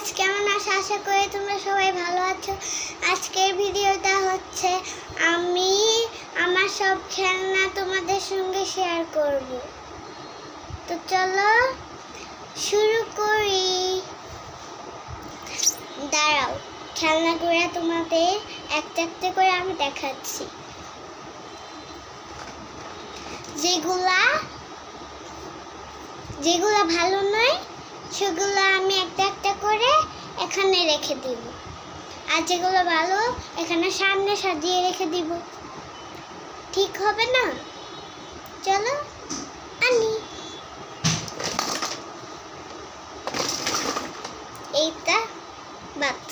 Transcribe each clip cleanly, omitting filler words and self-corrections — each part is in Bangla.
গাইস, কেমন আছো? আশা করি তোমরা সবাই ভালো আছো। আজকের ভিডিওটা হচ্ছে আমি আমার সব খেলনা তোমাদের সঙ্গে শেয়ার করব। তো চলো শুরু করি। দাঁড়াও, খেলনাগুলো তোমাদের একটা একটা করে আমি দেখাচ্ছি। যেগুলা ভালো নয় সেগুলো আমি একটা একটা করে এখানে রেখে দিব, আর যেগুলো ভালো এখানে সামনে সাজিয়ে রেখে দিব। ঠিক হবে না? চলো আনি। এইটা বাদ,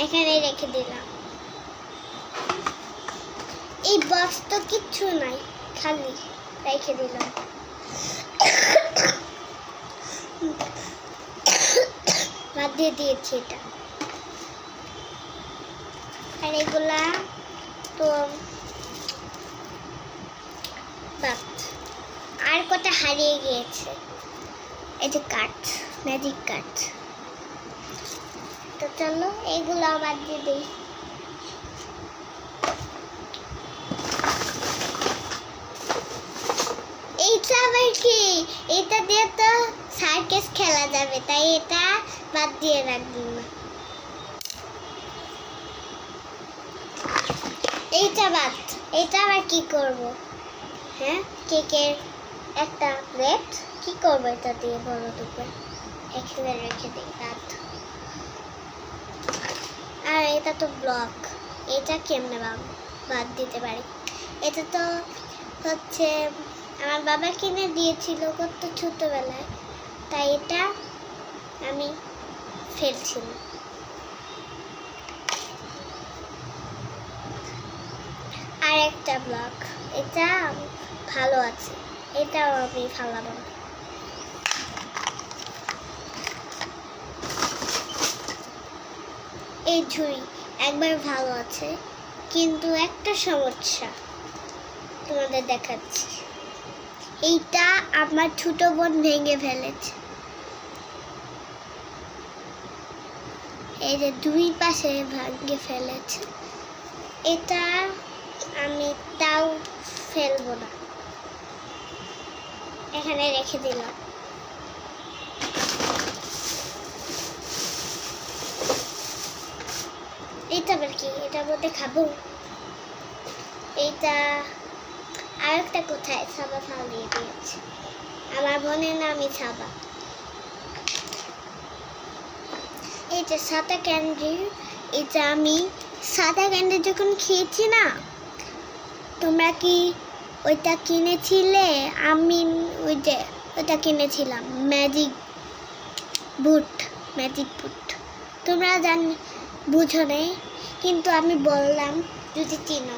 এখানে রেখে দিলাম। এই বক্স তো কিচ্ছু নাই, খালি রেখে দিলাম। বাদ দিয়ে দিয়েছি এটা। আর এগুলা তো বাদ। আর কটা হারিয়ে গিয়েছে। এই যে কাঠ, ম্যাজিক কাঠ। তো চলো এগুলো বাদ দিয়ে দিই। এইটা আবার কি? এটা দিয়ে তো সার্কাস খেলা যাবে, তাই এটা বাদ দিয়ে রাখবো না। এইটা বাদ। এটা আবার কি করব? হ্যাঁ, কেকের একটা প্লেট। কি করবো এটা দিয়ে বলো তোকে? এখানে রেখে দিই, বাদ। আর এটা তো ব্লক, এটা কেমনে বাদ দিতে পারি? এটা তো হচ্ছে আমার বাবা কিনে দিয়েছিল কত ছোটবেলায়, তাই এটা আমি ফেলছি না। আর একটা ব্লক, এটা ভালো আছে, এটাও আমি ফালাবো না। এই ঝুড়ি একবার ভালো আছে, কিন্তু একটা সমস্যা তোমাদের দেখাচ্ছি। এইটা আমার ছোট বোন ভেঙে ফেলেছে। এই যে দুই পাশে ভেঙে ফেলেছে। এটা আমি তাও ফেলবো না, এখানে রেখে দিলাম। এটা আবার কি? এটার মধ্যে খাবো? এইটা আরেকটা কোথায়? সাবা ফালিয়ে দিয়েছে। আমার বোনের নামই সাবা। এইটা সাদা ক্যান্ডি। এটা আমি সাদা ক্যান্ডি যখন খেয়েছি না, তোমরা কি ওইটা কিনেছিলে? আমি ওইটা কিনেছিলাম, ম্যাজিক বুট। তোমরা বুঝো নাই, কিন্তু আমি বললাম যদি চিনো।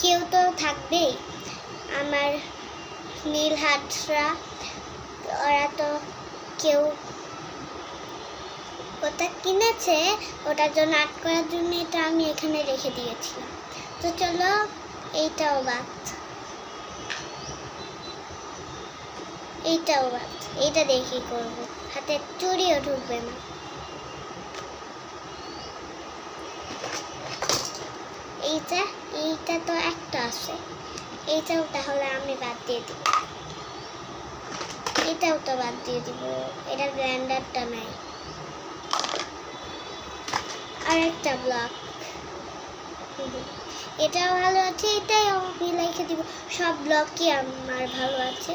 কেউ তো থাকবেই, আমার নীল হাতরা, ওরা তো কেউ ওটা কিনেছে, ওটার জন্য আর্ট করার জন্য এটা আমি এখানে রেখে দিয়েছিলাম। তো চলো এইটাও বাদ, এইটা দিয়ে কি করবো? হাতে চুড়িও ঢুকবে না। এইটা তো একটা আছে, এইটাও তাহলে আমি বাদ দিয়ে দিব। এটাও তো বাদ দিয়ে দিব, এটা গ্রাইন্ডারটা নাই। আর একটা ব্লক, এটাও ভালো আছে, এটাই আমি রেখে দিব। সব ব্লকই আমার ভালো আছে।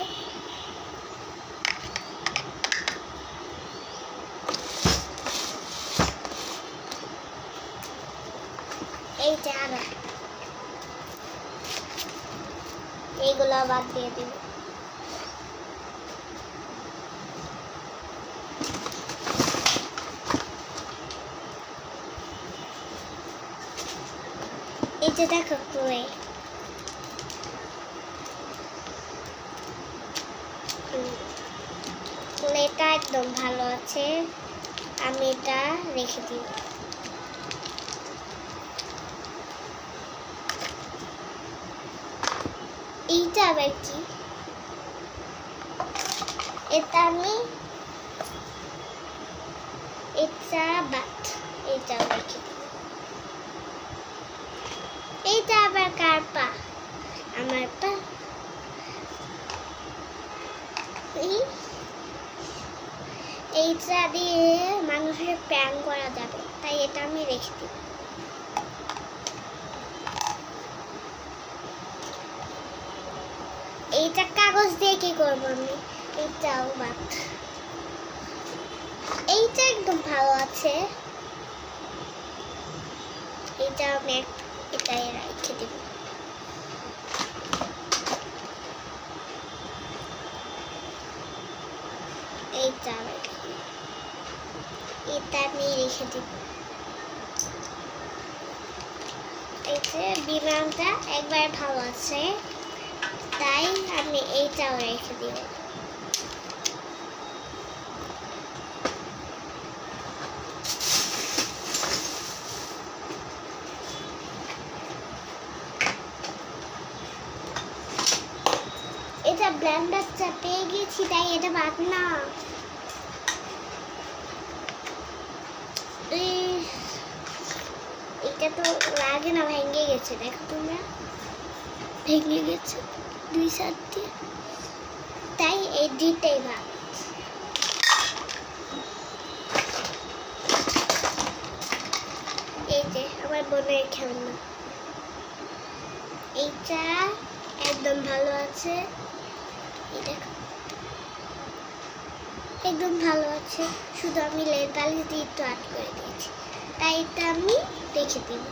এইটা আর এইগুলো বাদ দিয়ে দিব। এই যে দেখো ক্লে, ক্লেটা একদম ভালো আছে, আমি এটা রেখে দিব। এইটা আবার কি? এটা আমি এইটা বাদ, এইটাও রেখে দিব। এইটা আবার কার পা? আমার পা। এইটা দিয়ে মানুষের প্র্যাঙ্ক করা যাবে, তাই এটা আমি রেখে দিব। এইটা কাগজ দিয়ে কি করবো আমি? এইটাও বাদ। এইটা একদম ভালো আছে, এইটা আমি এটাই রেখে দিব। এইটা এটা আমি রেখে দিব। এই যে বিমানটা একবার ভালো আছে, তাই আমি এইটাও রেখে দিব। এটা ব্লেন্ডারটা পেয়ে গেছি, তাই এটা বাদ না। এটা তো লাগে না, ভেঙে গেছে, দেখো তোমরা, ভেঙে গেছে দুই সাইড দিয়ে, তাই এই দুইটাই বাদ। এই যে আমার বোনের খেলনা, এইটা একদম ভালো আছে, এই দেখো একদম ভালো আছে, শুধু আমি লেড বালিশ দিয়ে একটু আট করে দিয়েছি, তাই এটা আমি রেখে দিব।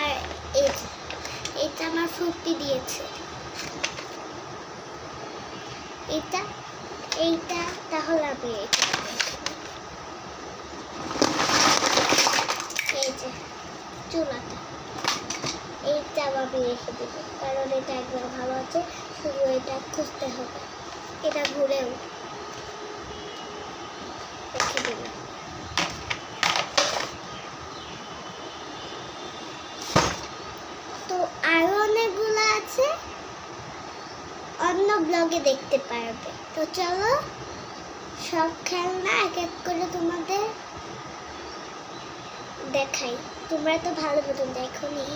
আর এটা আমার ফুটি দিয়েছে, এইটা তাহলে আমি রেখে দিব। এই যে চুলাটা, এইটা আমি রেখে দেবো, কারণ এটা একবার ভালো আছে, শুধু এটা খুঁজতে হবে, এটা ঘুরেও রেখে দেবো। তো আরো অনেকগুলো আছে, অন্য ব্লগে দেখতে পারবে। তো চলো সব খেলনা এক এক করে তোমাদের দেখাই, তোমরা তো ভালো মতন দেখো নি।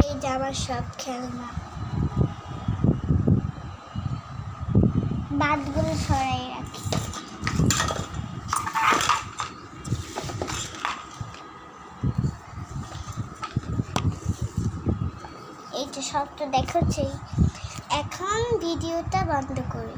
এই যে আমার সব খেলনা, বাদগুলো সরাই রাখি। এই যে সব তো দেখছি, এখন ভিডিওটা বন্ধ করি।